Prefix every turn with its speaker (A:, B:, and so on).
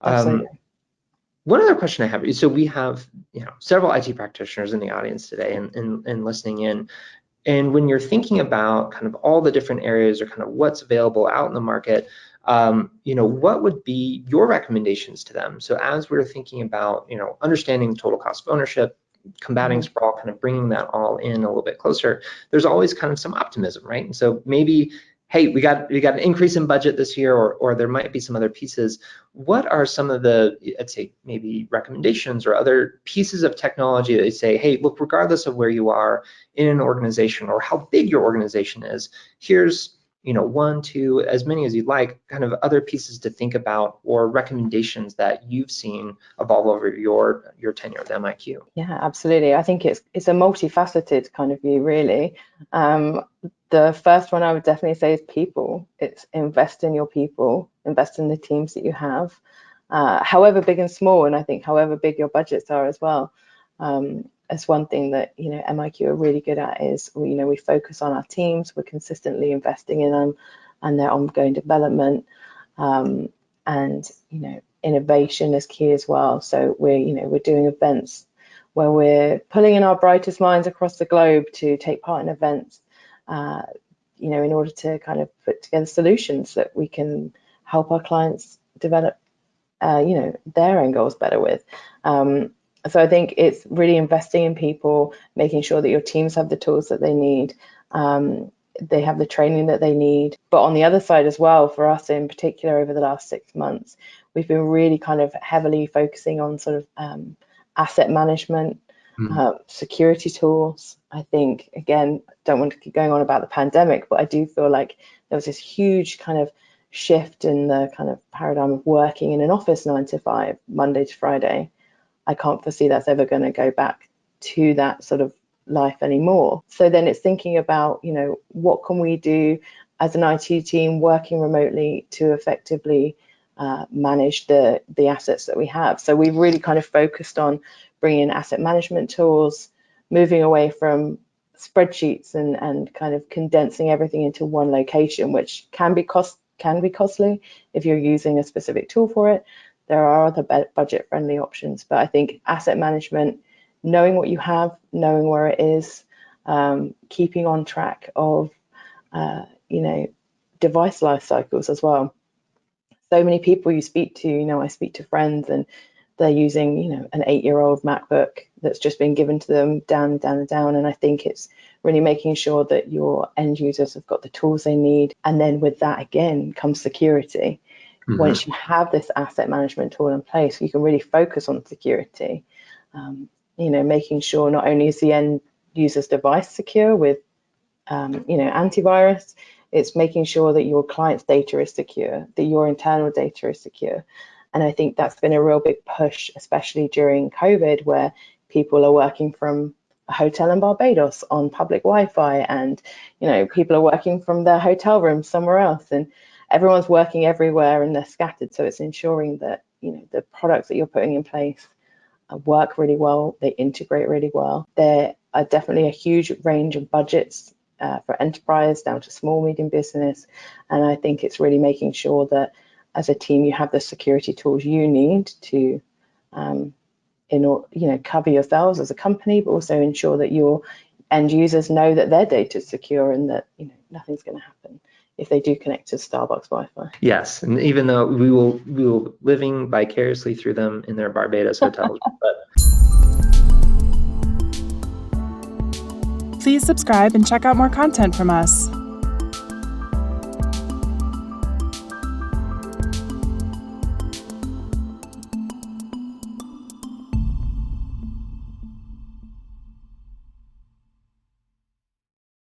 A: Absolutely.
B: One other question I have is, so we have several IT practitioners in the audience today and listening in. And when you're thinking about kind of all the different areas or kind of what's available out in the market, what would be your recommendations to them? So as we're thinking about, understanding the total cost of ownership, combating sprawl, kind of bringing that all in a little bit closer, there's always kind of some optimism, right? And so maybe, hey, we got an increase in budget this year, or there might be some other pieces. What are some of the, I'd say, maybe recommendations or other pieces of technology that they say, hey, look, regardless of where you are in an organization or how big your organization is, here's one, two, as many as you'd like, kind of other pieces to think about or recommendations that you've seen evolve over your tenure at MIQ?
A: Yeah, absolutely. I think it's a multifaceted kind of view, really. The first one I would definitely say is people. It's invest in your people, invest in the teams that you have, however big and small, and I think however big your budgets are as well. That's one thing that MIQ are really good at is we focus on our teams. We're consistently investing in them and their ongoing development, and innovation is key as well. So we're doing events where we're pulling in our brightest minds across the globe to take part in events, in order to kind of put together solutions that we can help our clients develop their end goals better with. So I think it's really investing in people, making sure that your teams have the tools that they need, they have the training that they need. But on the other side as well, for us in particular, over the last 6 months, we've been really kind of heavily focusing on sort of asset management, security tools. I think, again, don't want to keep going on about the pandemic, but I do feel like there was this huge kind of shift in the kind of paradigm of working in an office 9 to 5, Monday to Friday. I can't foresee that's ever going to go back to that sort of life anymore. So then it's thinking about, what can we do as an IT team working remotely to effectively manage the assets that we have. So we've really kind of focused on bringing in asset management tools, moving away from spreadsheets and kind of condensing everything into one location, which can be costly if you're using a specific tool for it. There are other budget-friendly options, but I think asset management, knowing what you have, knowing where it is, keeping on track of, device life cycles as well. So many people you speak to, I speak to friends and they're using, an 8-year-old MacBook that's just been given to them down. And I think it's really making sure that your end users have got the tools they need. And then with that, again, comes security. Once you have this asset management tool in place, you can really focus on security, making sure not only is the end user's device secure with, antivirus, it's making sure that your client's data is secure, that your internal data is secure. And I think that's been a real big push, especially during COVID, where people are working from a hotel in Barbados on public Wi-Fi, and, people are working from their hotel room somewhere else, and everyone's working everywhere and they're scattered. So it's ensuring that, the products that you're putting in place work really well, they integrate really well. There are definitely a huge range of budgets for enterprise down to small, medium business. And I think it's really making sure that as a team, you have the security tools you need to, cover yourselves as a company, but also ensure that your end users know that their data is secure and that, nothing's going to happen if they do connect to Starbucks Wi-Fi.
B: Yes, and even though we will living vicariously through them in their Barbados hotels.
C: Please subscribe and check out more content from us.